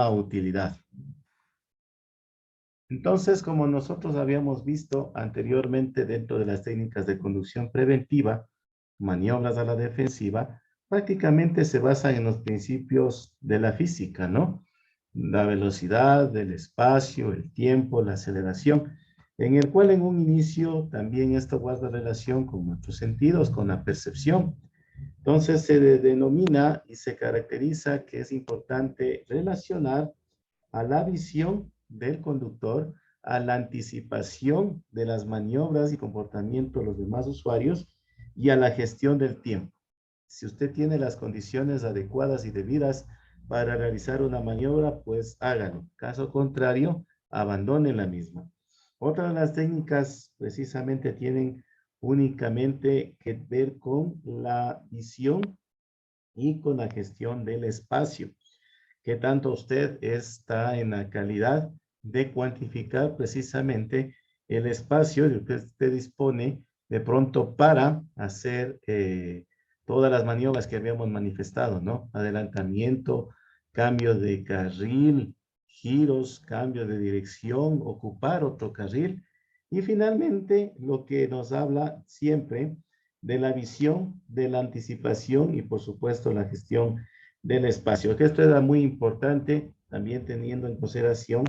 utilidad. Entonces, como nosotros habíamos visto anteriormente dentro de las técnicas de conducción preventiva, maniobras a la defensiva, prácticamente se basan en los principios de la física, ¿no? La velocidad, el espacio, el tiempo, la aceleración, en el cual en un inicio también esto guarda relación con nuestros sentidos, con la percepción. Entonces se denomina y se caracteriza que es importante relacionar a la visión del conductor, a la anticipación de las maniobras y comportamiento de los demás usuarios y a la gestión del tiempo. Si usted tiene las condiciones adecuadas y debidas para realizar una maniobra, pues hágalo. Caso contrario, abandone la misma. Otra de las técnicas precisamente tienen únicamente que ver con la visión y con la gestión del espacio. ¿Qué tanto usted está en la calidad de cuantificar precisamente el espacio del que usted dispone de pronto para hacer todas las maniobras que habíamos manifestado, ¿no? Adelantamiento, cambio de carril, giros, cambio de dirección, ocupar otro carril. Y finalmente, lo que nos habla siempre de la visión, de la anticipación y por supuesto la gestión del espacio. Que esto era muy importante, también teniendo en consideración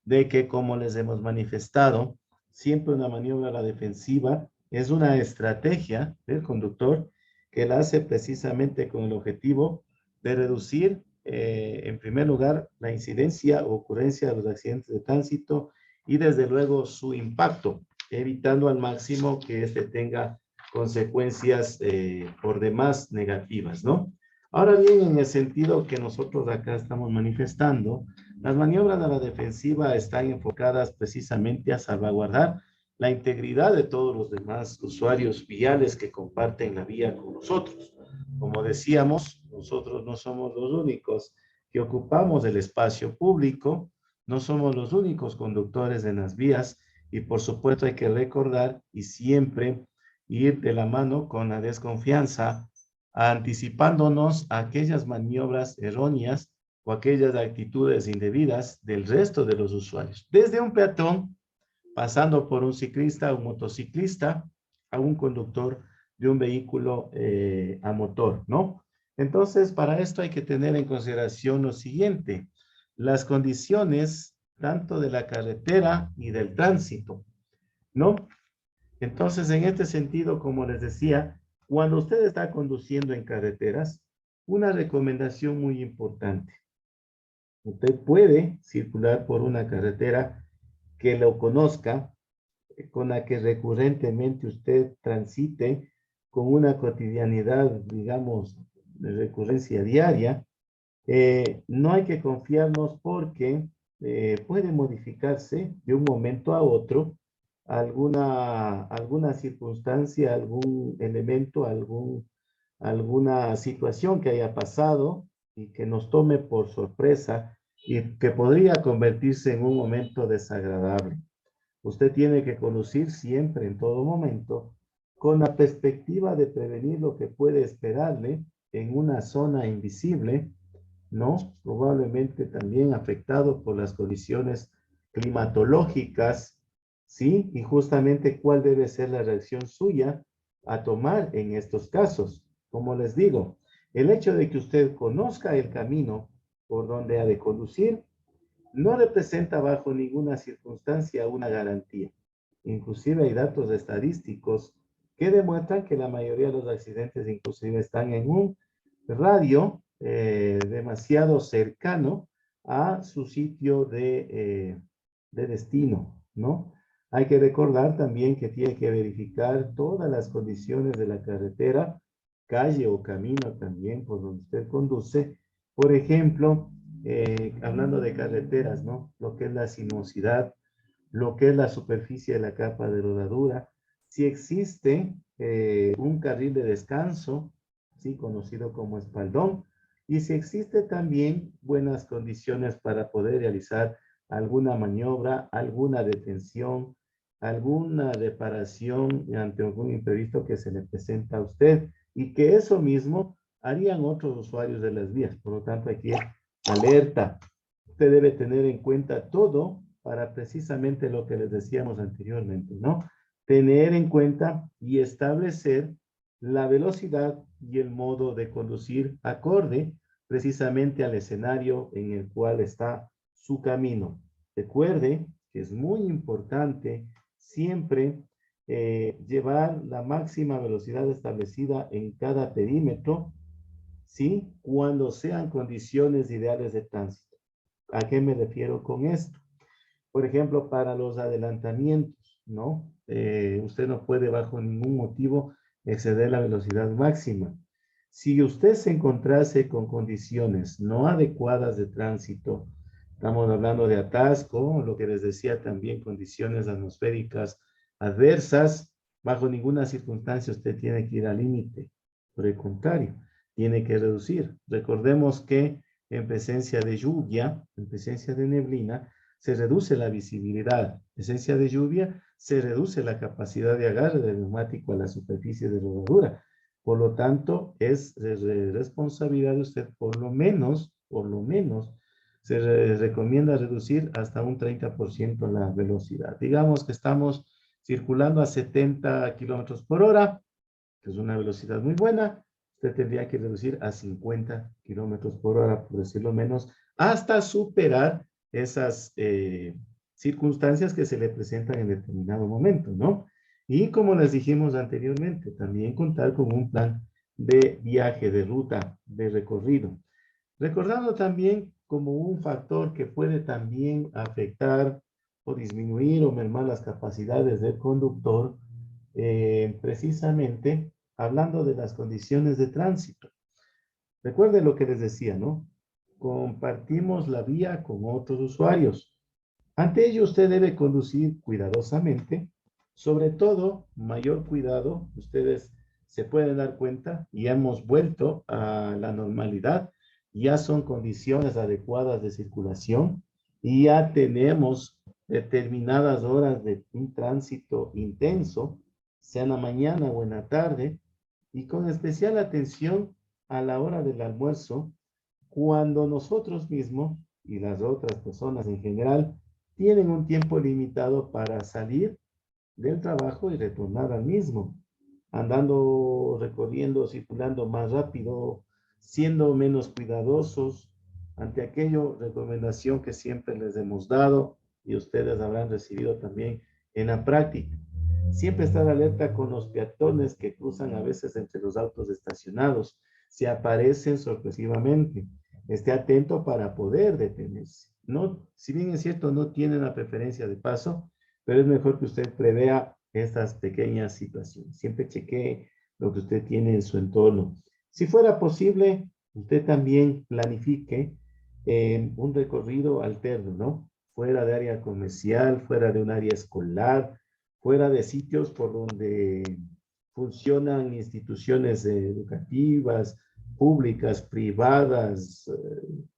de que, como les hemos manifestado, siempre una maniobra a la defensiva es una estrategia del conductor que la hace precisamente con el objetivo de reducir, en primer lugar, la incidencia o ocurrencia de los accidentes de tránsito y desde luego su impacto, evitando al máximo que éste tenga consecuencias por demás negativas, ¿no? Ahora bien, en el sentido que nosotros acá estamos manifestando, las maniobras a la defensiva están enfocadas precisamente a salvaguardar la integridad de todos los demás usuarios viales que comparten la vía con nosotros. Como decíamos, nosotros no somos los únicos que ocupamos el espacio público, no somos los únicos conductores en las vías y por supuesto hay que recordar y siempre ir de la mano con la desconfianza, anticipándonos a aquellas maniobras erróneas o aquellas actitudes indebidas del resto de los usuarios, desde un peatón, pasando por un ciclista, un motociclista, a un conductor de un vehículo a motor, ¿no? Entonces, para esto hay que tener en consideración lo siguiente, las condiciones tanto de la carretera y del tránsito, ¿no? Entonces, en este sentido, como les decía, cuando usted está conduciendo en carreteras, una recomendación muy importante. Usted puede circular por una carretera que lo conozca, con la que recurrentemente usted transite con una cotidianidad, digamos, de recurrencia diaria. No hay que confiarnos porque puede modificarse de un momento a otro alguna circunstancia, algún elemento, alguna situación que haya pasado y que nos tome por sorpresa y que podría convertirse en un momento desagradable. Usted tiene que conducir siempre, en todo momento, con la perspectiva de prevenir lo que puede esperarle en una zona invisible, ¿no? Probablemente también afectado por las condiciones climatológicas, ¿sí? Y justamente cuál debe ser la reacción suya a tomar en estos casos. Como les digo, el hecho de que usted conozca el camino por donde ha de conducir no representa bajo ninguna circunstancia una garantía. Inclusive hay datos estadísticos que demuestran que la mayoría de los accidentes inclusive están en un radio demasiado cercano a su sitio de destino, ¿no? Hay que recordar también que tiene que verificar todas las condiciones de la carretera, calle o camino también por donde usted conduce. Por ejemplo, hablando de carreteras, ¿no? Lo que es la sinuosidad, lo que es la superficie de la capa de rodadura, si existe un carril de descanso, ¿sí? Conocido como espaldón, y si existe también buenas condiciones para poder realizar alguna maniobra, alguna detención, alguna reparación ante algún imprevisto que se le presenta a usted y que eso mismo harían otros usuarios de las vías. Por lo tanto, aquí alerta, Usted debe tener en cuenta todo para precisamente lo que les decíamos anteriormente, ¿no? Tener en cuenta y establecer la velocidad y el modo de conducir acorde precisamente al escenario en el cual está su camino. Recuerde que es muy importante siempre llevar la máxima velocidad establecida en cada perímetro, ¿sí? Cuando sean condiciones ideales de tránsito. ¿A qué me refiero con esto? Por ejemplo, para los adelantamientos, ¿no? Usted no puede bajo ningún motivo exceder la velocidad máxima. Si usted se encontrase con condiciones no adecuadas de tránsito, estamos hablando de atasco, lo que les decía también, condiciones atmosféricas adversas, bajo ninguna circunstancia usted tiene que ir al límite. Por el contrario, tiene que reducir. Recordemos que en presencia de lluvia, en presencia de neblina, se reduce la visibilidad. En presencia de lluvia, se reduce la capacidad de agarre del neumático a la superficie de rodadura. Por lo tanto, es responsabilidad de usted, por lo menos, se recomienda reducir hasta un 30% la velocidad. Digamos que estamos circulando a 70 kilómetros por hora, que es una velocidad muy buena. Usted tendría que reducir a 50 kilómetros por hora, por decirlo menos, hasta superar esas circunstancias que se le presentan en determinado momento, ¿no? Y como les dijimos anteriormente, también contar con un plan de viaje, de ruta, de recorrido. Recordando también como un factor que puede también afectar o disminuir o mermar las capacidades del conductor, precisamente hablando de las condiciones de tránsito. Recuerden lo que les decía, ¿no? Compartimos la vía con otros usuarios. Ante ello, usted debe conducir cuidadosamente, sobre todo, mayor cuidado. Ustedes se pueden dar cuenta, y hemos vuelto a la normalidad, ya son condiciones adecuadas de circulación y ya tenemos determinadas horas de un tránsito intenso, sea en la mañana o en la tarde, y con especial atención a la hora del almuerzo, cuando nosotros mismos y las otras personas en general tienen un tiempo limitado para salir del trabajo y retornar al mismo, andando, recorriendo, circulando más rápido, siendo menos cuidadosos. Ante aquello, recomendación que siempre les hemos dado y ustedes habrán recibido también en la práctica. Siempre estar alerta con los peatones que cruzan a veces entre los autos estacionados. Se aparecen sorpresivamente. Esté atento para poder detenerse. No, si bien es cierto, no tienen la preferencia de paso, pero es mejor que usted prevea estas pequeñas situaciones. Siempre chequee lo que usted tiene en su entorno. Si fuera posible, usted también planifique un recorrido alterno, ¿no? Fuera de área comercial, fuera de un área escolar, fuera de sitios por donde funcionan instituciones educativas, públicas, privadas,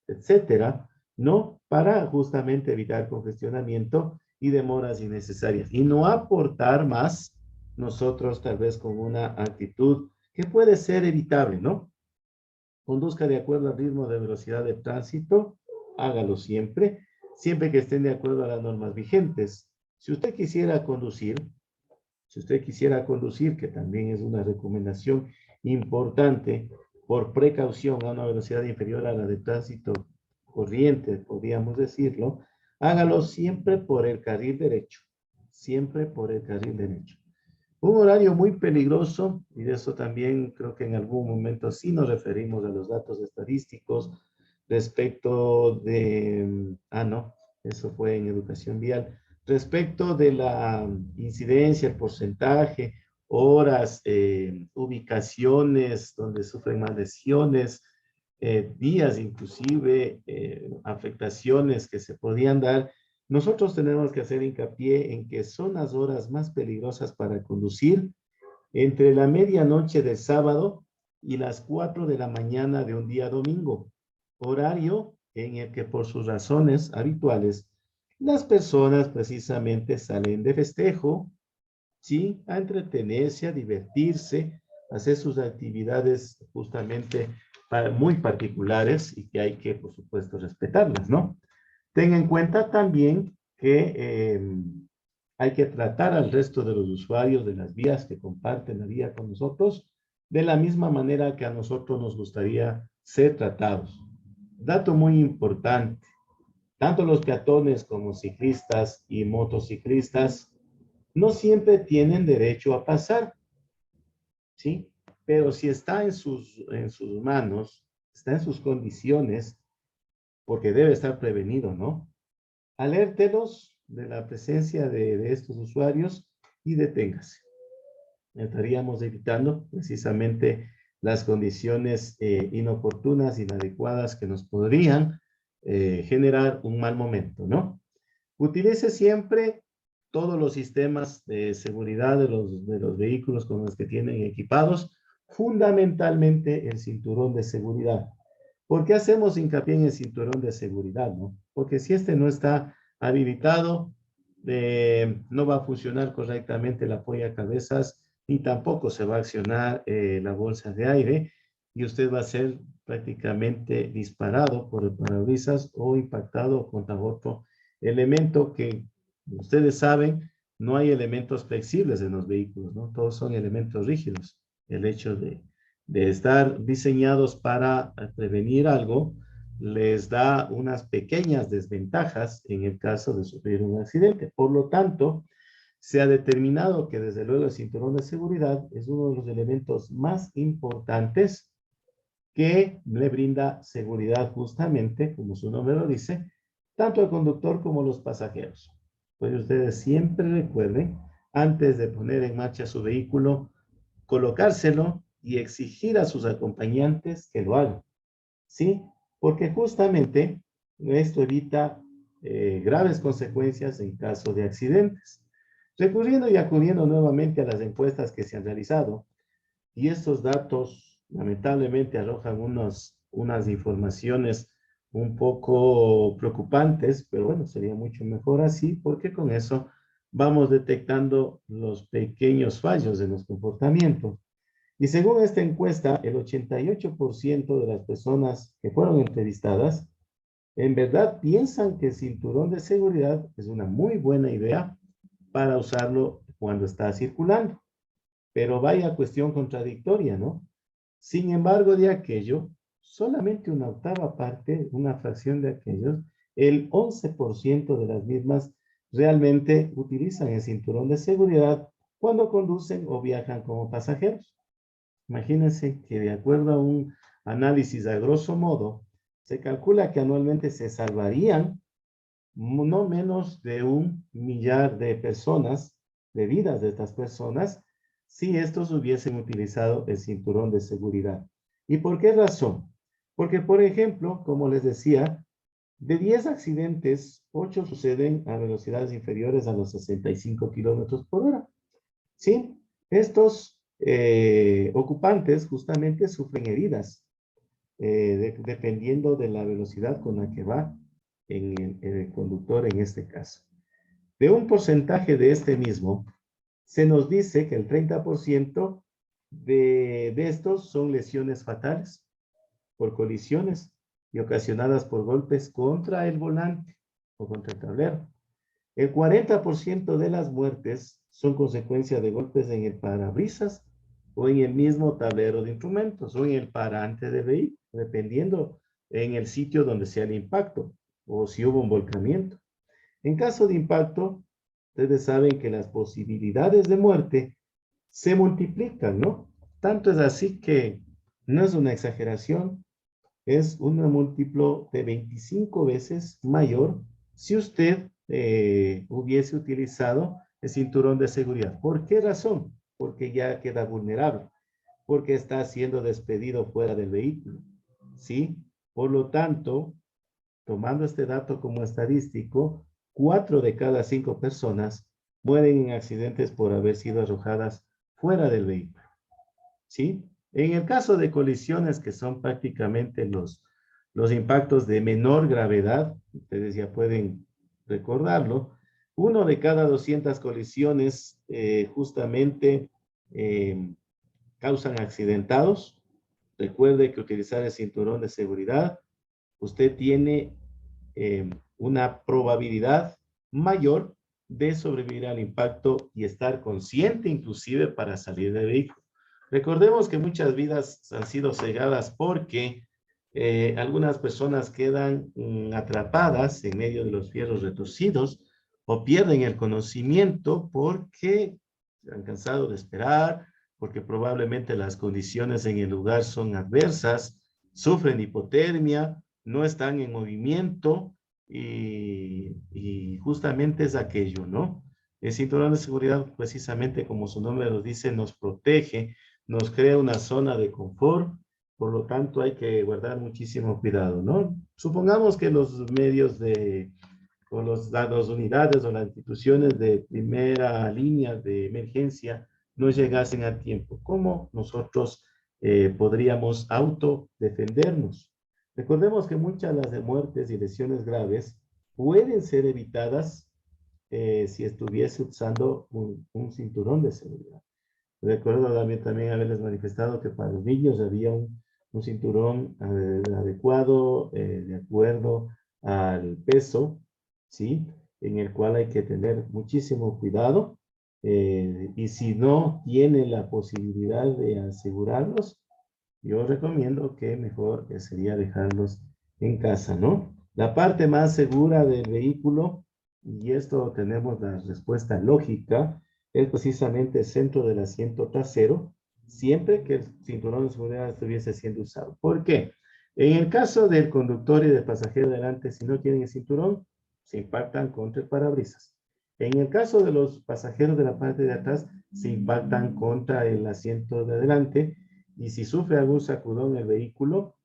etcétera, ¿no? Para justamente evitar congestionamiento y demoras innecesarias. Y no aportar más nosotros tal vez con una actitud que puede ser evitable, ¿no? Conduzca de acuerdo al ritmo de velocidad de tránsito, hágalo siempre, siempre que estén de acuerdo a las normas vigentes. Si usted quisiera conducir, que también es una recomendación importante, por precaución a una velocidad inferior a la de tránsito corriente, podríamos decirlo, hágalo siempre por el carril derecho, siempre por el carril derecho. Un horario muy peligroso, y de eso también creo que en algún momento sí nos referimos a los datos estadísticos respecto de, no, eso fue en educación vial, respecto de la incidencia, el porcentaje, horas, ubicaciones donde sufren más lesiones, días inclusive, afectaciones que se podían dar. Nosotros tenemos que hacer hincapié en que son las horas más peligrosas para conducir entre la medianoche del sábado y las 4 de la mañana de un día domingo, horario en el que por sus razones habituales las personas precisamente salen de festejo, ¿sí? A entretenerse, a divertirse, a hacer sus actividades justamente muy particulares y que hay que, por supuesto, respetarlas, ¿no? Tenga en cuenta también que hay que tratar al resto de los usuarios de las vías que comparten la vía con nosotros de la misma manera que a nosotros nos gustaría ser tratados. Dato muy importante, tanto los peatones como ciclistas y motociclistas no siempre tienen derecho a pasar, ¿sí? Pero si está en sus manos, está en sus condiciones, porque debe estar prevenido, ¿no? Alértelos de la presencia de estos usuarios y deténgase. Estaríamos evitando precisamente las condiciones inoportunas, inadecuadas que nos podrían generar un mal momento, ¿no? Utilice siempre todos los sistemas de seguridad de los vehículos con los que tienen equipados, fundamentalmente el cinturón de seguridad. ¿Por qué hacemos hincapié en el cinturón de seguridad, no? Porque si este no está habilitado, no va a funcionar correctamente el apoyo a cabezas ni tampoco se va a accionar la bolsa de aire y usted va a ser prácticamente disparado por el parabrisas o impactado contra otro elemento que ustedes saben, no hay elementos flexibles en los vehículos, ¿no? Todos son elementos rígidos. El hecho de estar diseñados para prevenir algo les da unas pequeñas desventajas en el caso de sufrir un accidente. Por lo tanto, se ha determinado que desde luego el cinturón de seguridad es uno de los elementos más importantes que le brinda seguridad justamente, como su nombre lo dice, tanto al conductor como a los pasajeros. Pues ustedes siempre recuerden, antes de poner en marcha su vehículo, colocárselo y exigir a sus acompañantes que lo hagan, ¿sí? Porque justamente esto evita graves consecuencias en caso de accidentes. Recurriendo y acudiendo nuevamente a las encuestas que se han realizado, y estos datos lamentablemente arrojan unas informaciones un poco preocupantes, pero bueno, sería mucho mejor así, porque con eso vamos detectando los pequeños fallos en los comportamientos. Y según esta encuesta, el 88% de las personas que fueron entrevistadas en verdad piensan que el cinturón de seguridad es una muy buena idea para usarlo cuando está circulando. Pero vaya cuestión contradictoria, ¿no? Sin embargo, de aquello, solamente una octava parte, una fracción de aquellos, el 11% de las mismas realmente utilizan el cinturón de seguridad cuando conducen o viajan como pasajeros. Imagínense que de acuerdo a un análisis a grosso modo, se calcula que anualmente se salvarían no menos de 1 millar de personas, de vidas de estas personas, si estos hubiesen utilizado el cinturón de seguridad. ¿Y por qué razón? Porque, por ejemplo, como les decía, de 10 accidentes, 8 suceden a velocidades inferiores a los 65 kilómetros por hora. ¿Sí? Estos ocupantes justamente sufren heridas dependiendo de la velocidad con la que va en el conductor en este caso. De un porcentaje de este mismo, se nos dice que el 30% de estos son lesiones fatales por colisiones y ocasionadas por golpes contra el volante o contra el tablero. El 40% de las muertes son consecuencia de golpes en el parabrisas o en el mismo tablero de instrumentos o en el parante del vehículo, dependiendo en el sitio donde sea el impacto o si hubo un volcamiento. En caso de impacto, ustedes saben que las posibilidades de muerte se multiplican, ¿no? Tanto es así que no es una exageración, es un múltiplo de 25 veces mayor si usted hubiese utilizado el cinturón de seguridad. ¿Por qué razón? Porque ya queda vulnerable, porque está siendo despedido fuera del vehículo, ¿sí? Por lo tanto, tomando este dato como estadístico, 4 de cada 5 personas mueren en accidentes por haber sido arrojadas fuera del vehículo, ¿sí? En el caso de colisiones que son prácticamente los impactos de menor gravedad, ustedes ya pueden recordarlo, 1 de cada 200 colisiones justamente causan accidentados. Recuerde que utilizar el cinturón de seguridad, usted tiene una probabilidad mayor de sobrevivir al impacto y estar consciente inclusive para salir del vehículo. Recordemos que muchas vidas han sido cegadas porque algunas personas quedan atrapadas en medio de los fierros retorcidos o pierden el conocimiento porque se han cansado de esperar, porque probablemente las condiciones en el lugar son adversas, sufren hipotermia, no están en movimiento y justamente es aquello, ¿no? El cinturón de seguridad, precisamente como su nombre lo dice, nos protege, nos crea una zona de confort, por lo tanto hay que guardar muchísimo cuidado, ¿no? Supongamos que los medios de, o las unidades o las instituciones de primera línea de emergencia no llegasen a tiempo. ¿Cómo nosotros podríamos autodefendernos? Recordemos que muchas de las muertes y lesiones graves pueden ser evitadas si estuviese usando un cinturón de seguridad. Recuerdo también haberles manifestado que para los niños había un cinturón adecuado, de acuerdo al peso, ¿sí? En el cual hay que tener muchísimo cuidado. Y si no tiene la posibilidad de asegurarlos, yo recomiendo que mejor sería dejarlos en casa, ¿no? La parte más segura del vehículo, y esto tenemos la respuesta lógica, es precisamente el centro del asiento trasero, siempre que el cinturón de seguridad estuviese siendo usado. ¿Por qué? En el caso del conductor y del pasajero delante, si no tienen el cinturón, se impactan contra el parabrisas. En el caso de los pasajeros de la parte de atrás, se impactan contra el asiento de adelante y si sufre algún sacudón el vehículo,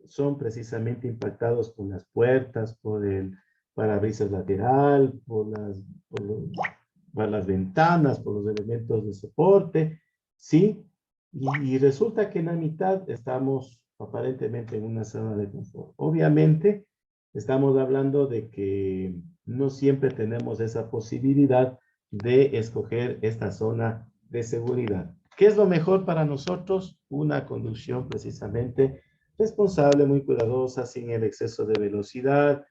son precisamente impactados por las puertas, por el parabrisas lateral, por las ventanas, por los elementos de soporte, ¿sí? Y resulta que en la mitad estamos aparentemente en una zona de confort. Obviamente, estamos hablando de que no siempre tenemos esa posibilidad de escoger esta zona de seguridad. ¿Qué es lo mejor para nosotros? Una conducción precisamente responsable, muy cuidadosa, sin el exceso de velocidad,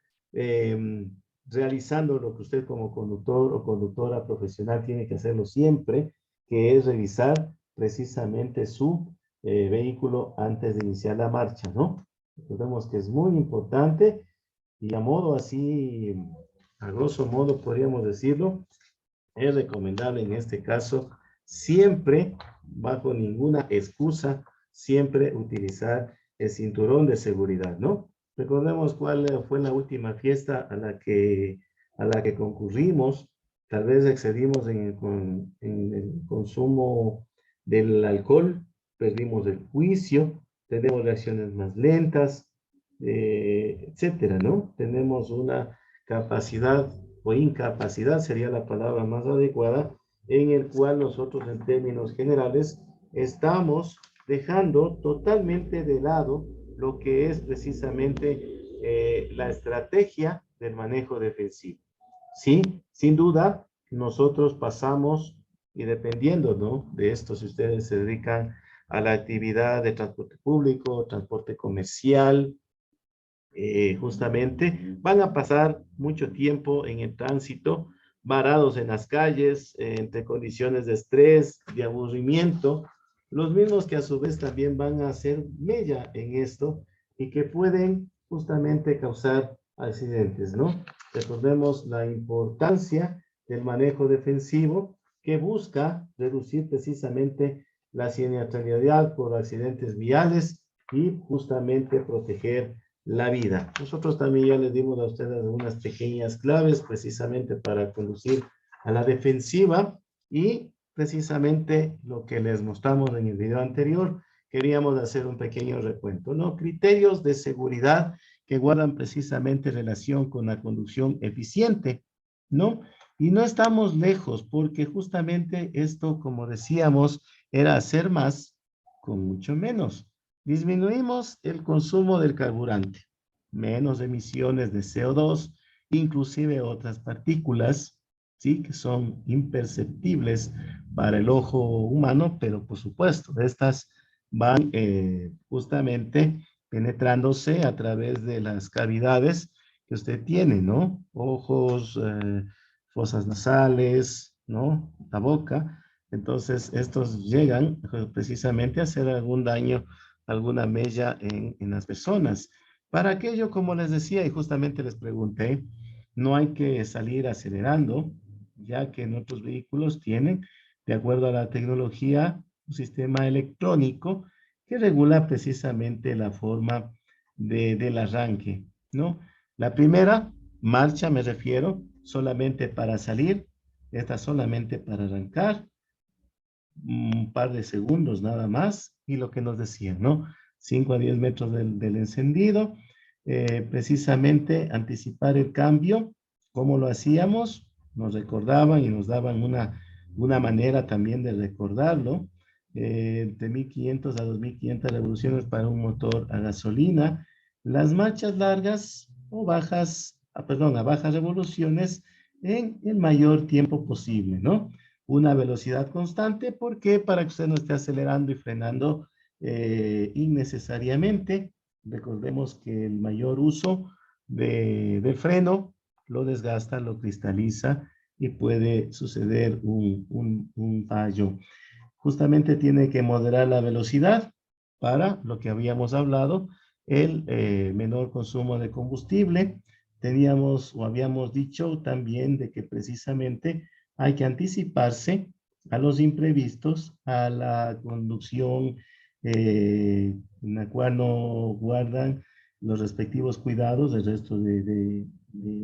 realizando lo que usted como conductor o conductora profesional tiene que hacerlo siempre, que es revisar precisamente su vehículo antes de iniciar la marcha, ¿no? Recordemos que es muy importante y a modo así, a grosso modo podríamos decirlo, es recomendable en este caso siempre, bajo ninguna excusa, siempre utilizar el cinturón de seguridad, ¿no? Recordemos cuál fue la última fiesta a la que concurrimos. Tal vez excedimos en el consumo del alcohol, perdimos el juicio, tenemos reacciones más lentas, etcétera, ¿no? Tenemos una capacidad o incapacidad sería la palabra más adecuada, en el cual nosotros en términos generales estamos dejando totalmente de lado lo que es precisamente la estrategia del manejo defensivo. Sí, sin duda, nosotros pasamos, y dependiendo, ¿no? De esto, si ustedes se dedican a la actividad de transporte público, transporte comercial, justamente van a pasar mucho tiempo en el tránsito, varados en las calles, entre condiciones de estrés, de aburrimiento, los mismos que a su vez también van a hacer mella en esto y que pueden justamente causar accidentes, ¿no? Recordemos la importancia del manejo defensivo que busca reducir precisamente la siniestralidad por accidentes viales y justamente proteger la vida. Nosotros también ya les dimos a ustedes unas pequeñas claves precisamente para conducir a la defensiva y precisamente lo que les mostramos en el video anterior, queríamos hacer un pequeño recuento, ¿no? Criterios de seguridad que guardan precisamente relación con la conducción eficiente, ¿no? Y no estamos lejos porque justamente esto, como decíamos, era hacer más con mucho menos. Disminuimos el consumo del carburante, menos emisiones de CO2, inclusive otras partículas, ¿sí? Que son imperceptibles para el ojo humano, pero por supuesto, estas van justamente penetrándose a través de las cavidades que usted tiene, ¿no? Ojos, fosas nasales, ¿no? La boca. Entonces, estos llegan precisamente a hacer algún daño, alguna mella en las personas. Para aquello, como les decía, y justamente les pregunté, no hay que salir acelerando, ya que nuestros vehículos tienen, de acuerdo a la tecnología, un sistema electrónico que regula precisamente la forma del arranque, ¿no? La primera marcha, me refiero, solamente para salir, esta solamente para arrancar, un par de segundos nada más, y lo que nos decían, ¿no? 5 a 10 metros del encendido, precisamente anticipar el cambio, ¿cómo lo hacíamos? Nos recordaban y nos daban una manera también de recordarlo, de 1500 a 2500 revoluciones para un motor a gasolina, las marchas largas o bajas, perdón, a bajas revoluciones en el mayor tiempo posible, ¿no? Una velocidad constante, porque para que usted no esté acelerando y frenando innecesariamente. Recordemos que el mayor uso del freno lo desgasta, lo cristaliza y puede suceder un fallo. Justamente tiene que moderar la velocidad para lo que habíamos hablado, el menor consumo de combustible. Teníamos o habíamos dicho también de que precisamente hay que anticiparse a los imprevistos, a la conducción en la cual no guardan los respectivos cuidados del resto de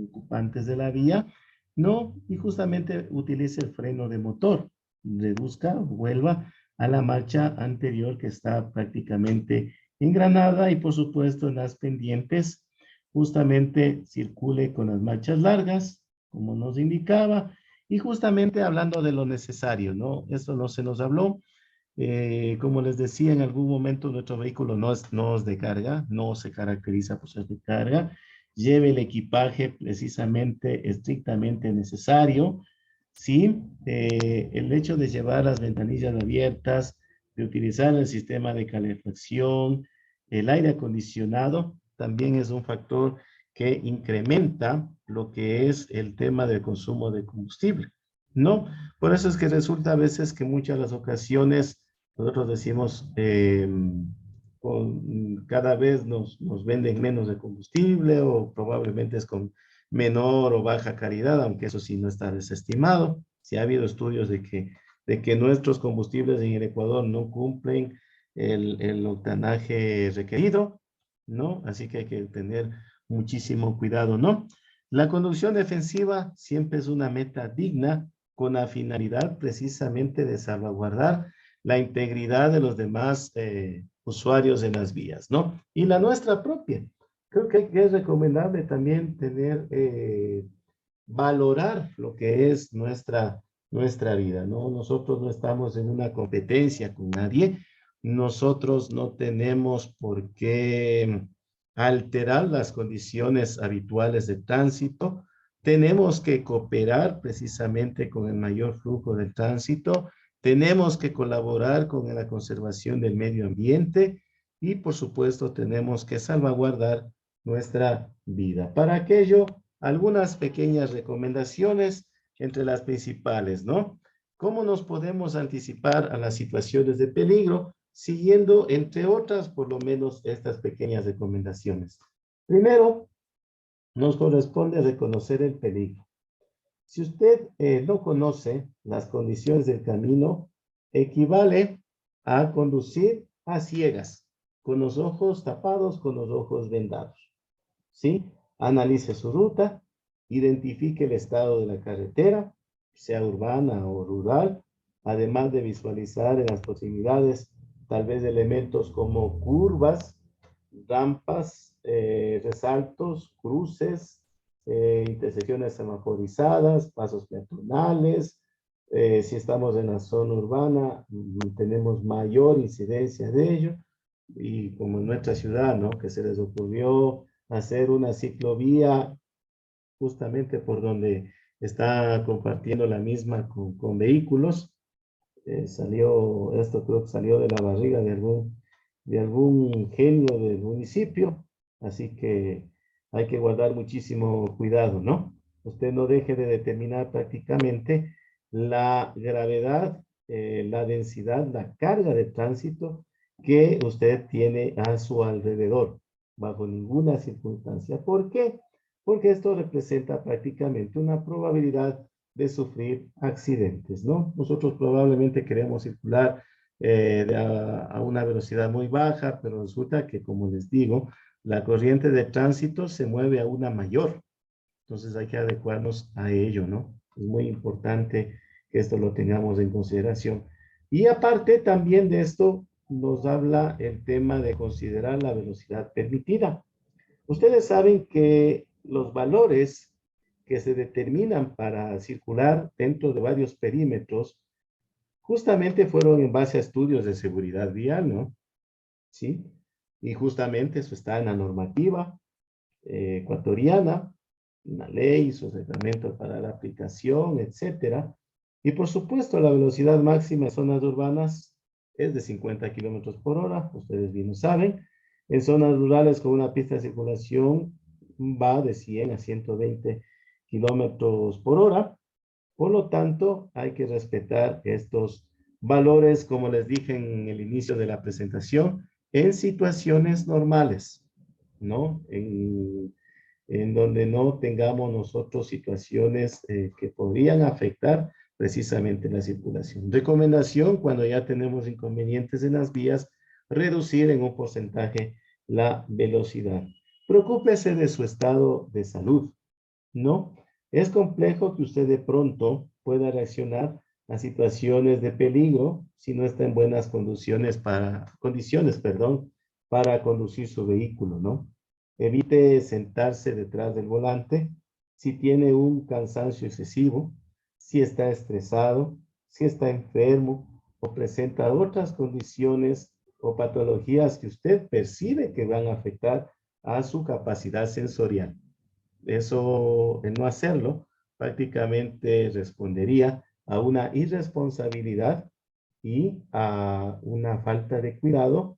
ocupantes de la vía, ¿no? Y justamente utilice el freno de motor, reduzca, vuelva a la marcha anterior que está prácticamente engranada, y por supuesto en las pendientes justamente circule con las marchas largas, como nos indicaba, y justamente hablando de lo necesario, ¿no? Esto no se nos habló. Como les decía, en algún momento nuestro vehículo no es de carga, no se caracteriza por ser de carga. Lleve el equipaje precisamente estrictamente necesario, ¿sí? El hecho de llevar las ventanillas abiertas, de utilizar el sistema de calefacción, el aire acondicionado, también es un factor que incrementa lo que es el tema del consumo de combustible, ¿no? Por eso es que resulta a veces que muchas de las ocasiones nosotros decimos, cada vez nos venden menos de combustible, o probablemente es con menor o baja calidad, aunque eso sí no está desestimado. Sí ha habido estudios de que nuestros combustibles en el Ecuador no cumplen el octanaje requerido, ¿no? Así que hay que tener muchísimo cuidado, ¿no? La conducción defensiva siempre es una meta digna, con la finalidad precisamente de salvaguardar la integridad de los demás usuarios en las vías, ¿no? Y la nuestra propia. Creo que es recomendable también valorar lo que es nuestra vida, ¿no? Nosotros no estamos en una competencia con nadie, nosotros no tenemos por qué alterar las condiciones habituales de tránsito, tenemos que cooperar precisamente con el mayor flujo del tránsito, tenemos que colaborar con la conservación del medio ambiente y, por supuesto, tenemos que salvaguardar nuestra vida. Para aquello, algunas pequeñas recomendaciones entre las principales, ¿no? ¿Cómo nos podemos anticipar a las situaciones de peligro? Siguiendo, entre otras, por lo menos estas pequeñas recomendaciones. Primero, nos corresponde reconocer el peligro. Si usted no conoce las condiciones del camino, equivale a conducir a ciegas, con los ojos tapados, con los ojos vendados, ¿sí? Analice su ruta, identifique el estado de la carretera, sea urbana o rural, además de visualizar en las proximidades tal vez elementos como curvas, rampas, resaltos, cruces, intersecciones semaforizadas, pasos peatonales. Si estamos en la zona urbana, tenemos mayor incidencia de ello. Y como en nuestra ciudad, ¿no? Que se les ocurrió hacer una ciclovía justamente por donde está compartiendo la misma con vehículos. Esto creo que salió de la barriga de algún genio del municipio, así que hay que guardar muchísimo cuidado, ¿no? Usted no deje de determinar prácticamente la gravedad, la densidad, la carga de tránsito que usted tiene a su alrededor, bajo ninguna circunstancia. ¿Por qué? Porque esto representa prácticamente una probabilidad de sufrir accidentes, ¿no? Nosotros probablemente queremos circular a una velocidad muy baja, pero resulta que, como les digo, la corriente de tránsito se mueve a una mayor. Entonces hay que adecuarnos a ello, ¿no? Es muy importante que esto lo tengamos en consideración. Y aparte también de esto, nos habla el tema de considerar la velocidad permitida. Ustedes saben que los valores que se determinan para circular dentro de varios perímetros justamente fueron en base a estudios de seguridad vial, ¿no? ¿Sí? Y justamente eso está en la normativa ecuatoriana, una ley, sus reglamentos para la aplicación, etcétera. Y por supuesto, la velocidad máxima en zonas urbanas es de 50 kilómetros por hora, ustedes bien lo saben. En zonas rurales con una pista de circulación va de 100 a 120 kilómetros por hora. Por lo tanto, hay que respetar estos valores, como les dije en el inicio de la presentación, en situaciones normales, ¿no? En donde no tengamos nosotros situaciones que podrían afectar precisamente la circulación. Recomendación, cuando ya tenemos inconvenientes en las vías, reducir en un porcentaje la velocidad. Preocúpese de su estado de salud, ¿no? Es complejo que usted de pronto pueda reaccionar a situaciones de peligro si no está en buenas condiciones, perdón, para conducir su vehículo, ¿no? Evite sentarse detrás del volante si tiene un cansancio excesivo, si está estresado, si está enfermo o presenta otras condiciones o patologías que usted percibe que van a afectar a su capacidad sensorial. Eso, el no hacerlo, prácticamente respondería a una irresponsabilidad y a una falta de cuidado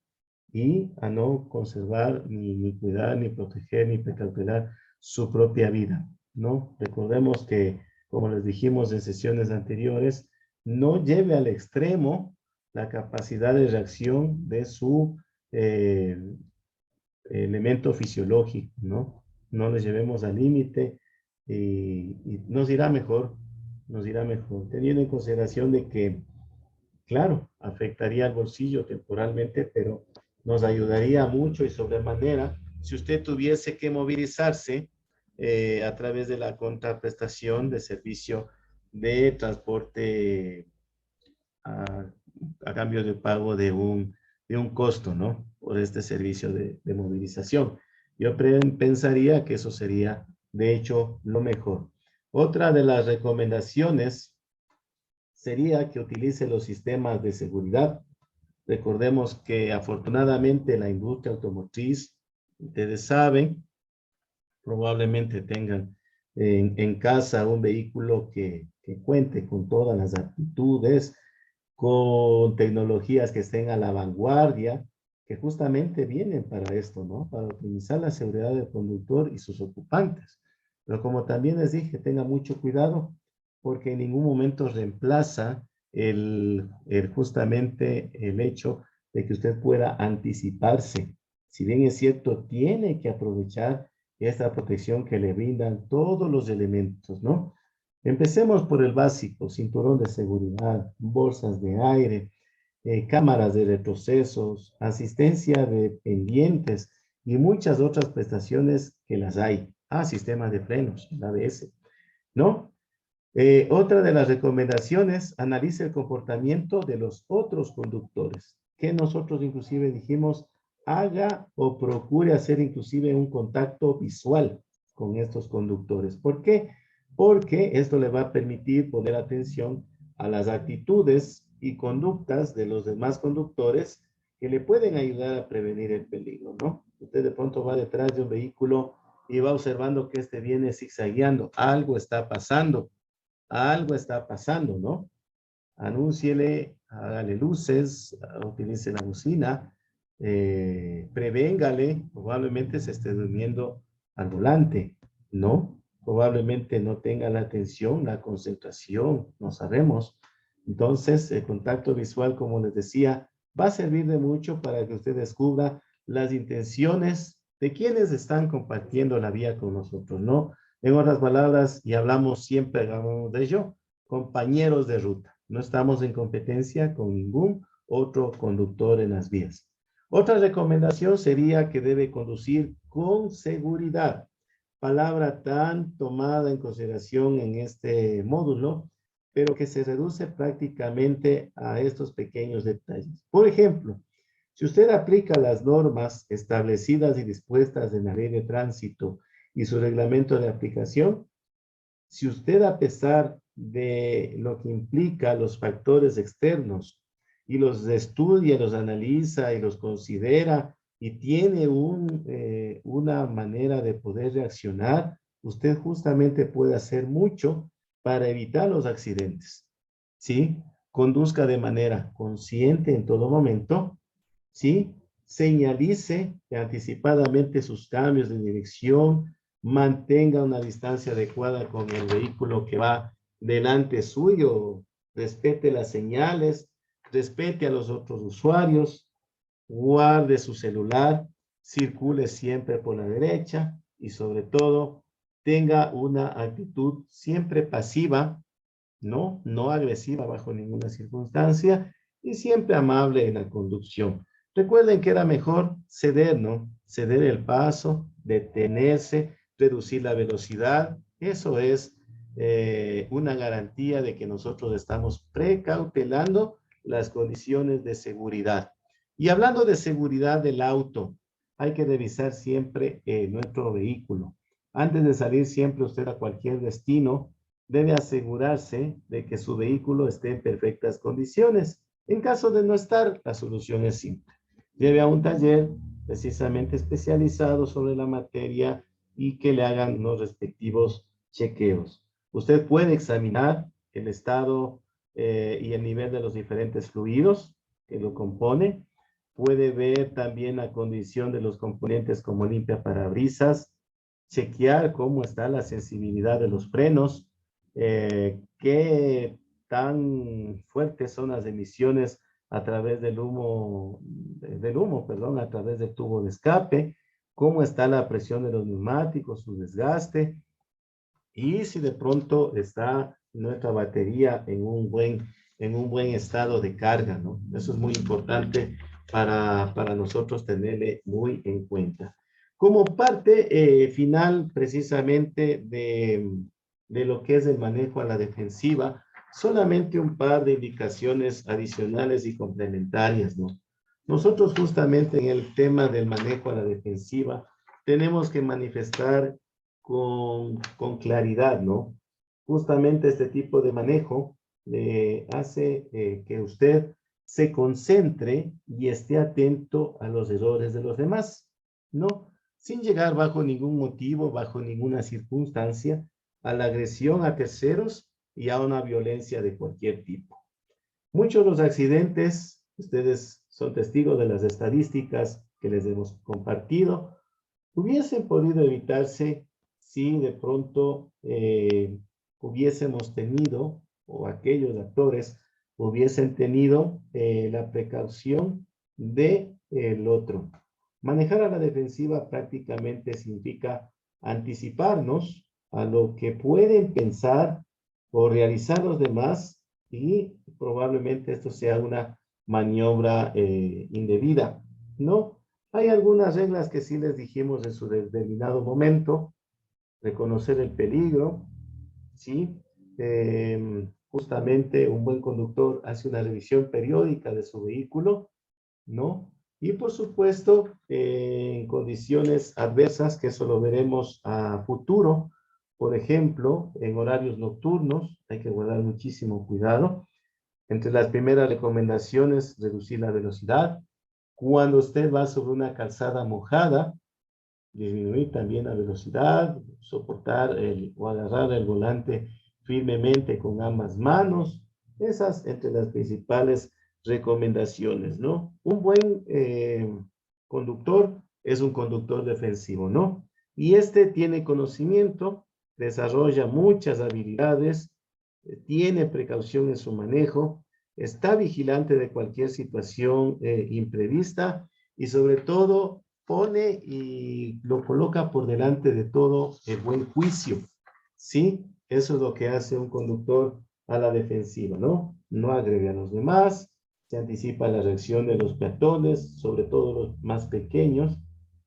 y a no conservar, ni cuidar, ni proteger, ni precautelar su propia vida, ¿no? Recordemos que, como les dijimos en sesiones anteriores, no lleve al extremo la capacidad de reacción de su elemento fisiológico, ¿no? No les llevemos al límite y nos irá mejor, teniendo en consideración de que, claro, afectaría al bolsillo temporalmente, pero nos ayudaría mucho y sobremanera si usted tuviese que movilizarse a través de la contraprestación de servicio de transporte a, a cambio de pago de un costo, ¿no? Por este servicio de movilización. Yo pensaría que eso sería, de hecho, lo mejor. Otra de las recomendaciones sería que utilice los sistemas de seguridad. Recordemos que afortunadamente la industria automotriz, ustedes saben, probablemente tengan en casa un vehículo que cuente con todas las aptitudes, con tecnologías que estén a la vanguardia, que justamente vienen para esto, ¿no? Para optimizar la seguridad del conductor y sus ocupantes. Pero como también les dije, tenga mucho cuidado porque en ningún momento reemplaza justamente el hecho de que usted pueda anticiparse. Si bien es cierto, tiene que aprovechar esta protección que le brindan todos los elementos, ¿no? Empecemos por el básico: cinturón de seguridad, bolsas de aire, cámaras de retrocesos, asistencia de pendientes y muchas otras prestaciones que las hay. Sistema de frenos, el ABS, ¿no? Otra de las recomendaciones, analice el comportamiento de los otros conductores, que nosotros inclusive dijimos, haga o procure hacer inclusive un contacto visual con estos conductores. ¿Por qué? Porque esto le va a permitir poner atención a las actitudes y conductas de los demás conductores que le pueden ayudar a prevenir el peligro, ¿no? Usted de pronto va detrás de un vehículo y va observando que este viene zigzagueando, algo está pasando, ¿no? Anúnciele, hágale luces, utilice la bocina, prevéngale, probablemente se esté durmiendo al volante, ¿no? Probablemente no tenga la atención, la concentración, no sabemos. Entonces, el contacto visual, como les decía, va a servir de mucho para que usted descubra las intenciones de quienes están compartiendo la vía con nosotros, ¿no? En otras palabras, y hablamos siempre, hablamos de ello, compañeros de ruta. No estamos en competencia con ningún otro conductor en las vías. Otra recomendación sería que debe conducir con seguridad, palabra tan tomada en consideración en este módulo, pero que se reduce prácticamente a estos pequeños detalles. Por ejemplo, si usted aplica las normas establecidas y dispuestas en la ley de tránsito y su reglamento de aplicación, si usted, a pesar de lo que implica los factores externos y los estudia, los analiza y los considera y tiene una manera de poder reaccionar, usted justamente puede hacer mucho para evitar los accidentes, ¿sí? Conduzca de manera consciente en todo momento, ¿sí? Señalice anticipadamente sus cambios de dirección, mantenga una distancia adecuada con el vehículo que va delante suyo, respete las señales, respete a los otros usuarios, guarde su celular, circule siempre por la derecha y sobre todo tenga una actitud siempre pasiva, no agresiva bajo ninguna circunstancia y siempre amable en la conducción. Recuerden que era mejor ceder, ¿no? Ceder el paso, detenerse, reducir la velocidad. Eso es una garantía de que nosotros estamos precautelando las condiciones de seguridad. Y hablando de seguridad del auto, hay que revisar siempre nuestro vehículo. Antes de salir siempre usted a cualquier destino, debe asegurarse de que su vehículo esté en perfectas condiciones. En caso de no estar, la solución es simple. Lleve a un taller precisamente especializado sobre la materia y que le hagan los respectivos chequeos. Usted puede examinar el estado y el nivel de los diferentes fluidos que lo compone. Puede ver también la condición de los componentes como limpia parabrisas, chequear cómo está la sensibilidad de los frenos, qué tan fuertes son las emisiones a través perdón, a través del tubo de escape, cómo está la presión de los neumáticos, su desgaste, y si de pronto está nuestra batería en un buen estado de carga, ¿no? Eso es muy importante para nosotros tenerle muy en cuenta. Como parte final precisamente de lo que es el manejo a la defensiva, solamente un par de indicaciones adicionales y complementarias, ¿no? Nosotros justamente en el tema del manejo a la defensiva tenemos que manifestar con claridad, ¿no? Justamente este tipo de manejo hace que usted se concentre y esté atento a los errores de los demás, ¿no? Sin llegar bajo ningún motivo, bajo ninguna circunstancia, a la agresión a terceros y a una violencia de cualquier tipo. Muchos de los accidentes, ustedes son testigos de las estadísticas que les hemos compartido, hubiesen podido evitarse si de pronto hubiésemos tenido, o aquellos actores hubiesen tenido la precaución de el otro. Manejar a la defensiva prácticamente significa anticiparnos a lo que pueden pensar o realizar los demás y probablemente esto sea una maniobra indebida, ¿no? Hay algunas reglas que sí les dijimos en su determinado momento, reconocer el peligro, ¿sí? Justamente un buen conductor hace una revisión periódica de su vehículo, ¿no? Y por supuesto, en condiciones adversas, que eso lo veremos a futuro, por ejemplo, en horarios nocturnos, hay que guardar muchísimo cuidado. Entre las primeras recomendaciones, reducir la velocidad. Cuando usted va sobre una calzada mojada, disminuir también la velocidad, soportar o agarrar el volante firmemente con ambas manos. Esas entre las principales recomendaciones, ¿no? Un buen conductor es un conductor defensivo, ¿no? Y este tiene conocimiento, desarrolla muchas habilidades, tiene precaución en su manejo, está vigilante de cualquier situación imprevista y sobre todo pone y lo coloca por delante de todo el buen juicio. ¿Sí? Eso es lo que hace un conductor a la defensiva, ¿no? No agrede a los demás, se anticipa la reacción de los peatones, sobre todo los más pequeños.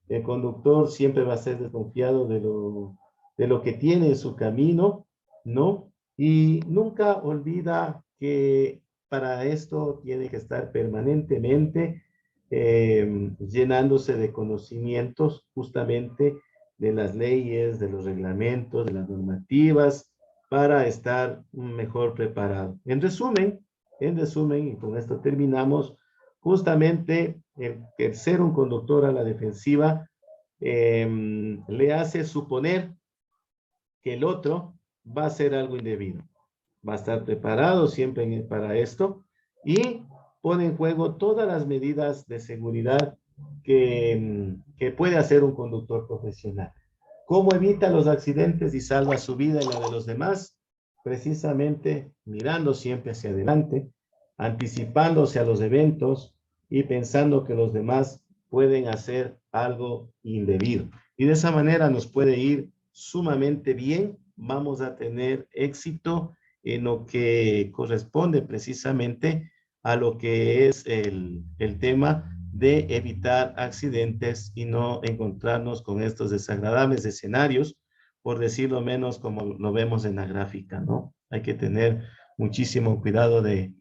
El conductor siempre va a ser desconfiado de lo que tiene en su camino, ¿no? Y nunca olvida que para esto tiene que estar permanentemente llenándose de conocimientos justamente de las leyes, de los reglamentos, de las normativas, para estar mejor preparado. En resumen, y con esto terminamos, justamente el ser un conductor a la defensiva le hace suponer que el otro va a hacer algo indebido. Va a estar preparado siempre para esto y pone en juego todas las medidas de seguridad que puede hacer un conductor profesional. ¿Cómo evita los accidentes y salva su vida y la de los demás? Precisamente mirando siempre hacia adelante, anticipándose a los eventos y pensando que los demás pueden hacer algo indebido. Y de esa manera nos puede ir sumamente bien, vamos a tener éxito en lo que corresponde precisamente a lo que es el tema de evitar accidentes y no encontrarnos con estos desagradables escenarios, por decirlo menos como lo vemos en la gráfica, ¿no? Hay que tener muchísimo cuidado de